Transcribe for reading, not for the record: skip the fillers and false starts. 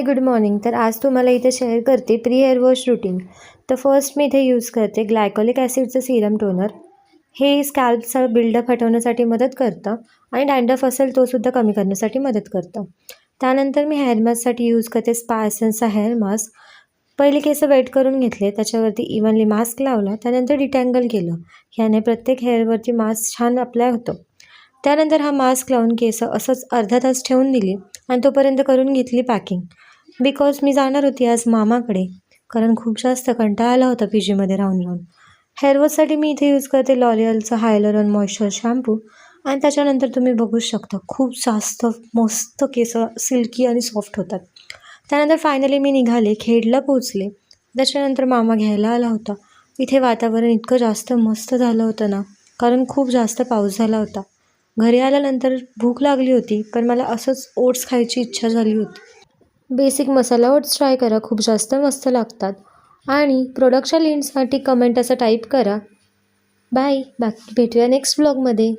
Good morning. तर आज तुम्हाला इथे शेअर करते प्री हेअर वॉश रुटीन. तर फर्स्ट मी इथे यूज करते ग्लायकोलिक ॲसिडचं सिरम टोनर. हे स्कॅल्पचा बिल्डअप हटवण्यासाठी मदत करतं आणि डॅन्ड्रफ असेल तोसुद्धा कमी करण्यासाठी मदत करतं. त्यानंतर मी हेअर मास्कसाठी यूज करते स्पा एसेन्सचा हेअर मास्क. पहिले केस वेट करून घेतले, त्याच्यावरती इव्हनली मास्क लावला, त्यानंतर डिटँगल केलं. ह्याने प्रत्येक हेअरवरती मास्क छान अप्लाय होतो. त्यानंतर हा मास्क लावून केस असंच अर्धा तास ठेवून दिली आणि तोपर्यंत करून घेतली पॅकिंग. बिकॉज मी जाणार होती आज मामाकडे, कारण खूप जास्त कंटाळा आला होता PGमध्ये राहून. हेअर वॉशसाठी मी इथे यूज करते लॉरियलचा हायलरॉन मॉइश्चर शॅम्पू. आणि त्याच्यानंतर तुम्ही बघू शकता खूप जास्त मस्त केस सिल्की आणि सॉफ्ट होतात. त्यानंतर फायनली मी निघाले, खेडला पोचले. त्याच्यानंतर मामा घ्यायला आला होता. इथे वातावरण इतकं जास्त मस्त झालं होतं ना, कारण खूप जास्त पाऊस झाला होता. घरी आल्यानंतर भूक लागली होती, पण मला असंच ओट्स खायची इच्छा झाली होती. बेसिक मसाला ओट्स ट्राय करा, खूप जास्त मस्त लागतात. आणि प्रोडक्टच्या लिंकसाठी कमेंट असं टाईप करा. बाय. बाकी भेटूया नेक्स्ट ब्लॉगमध्ये.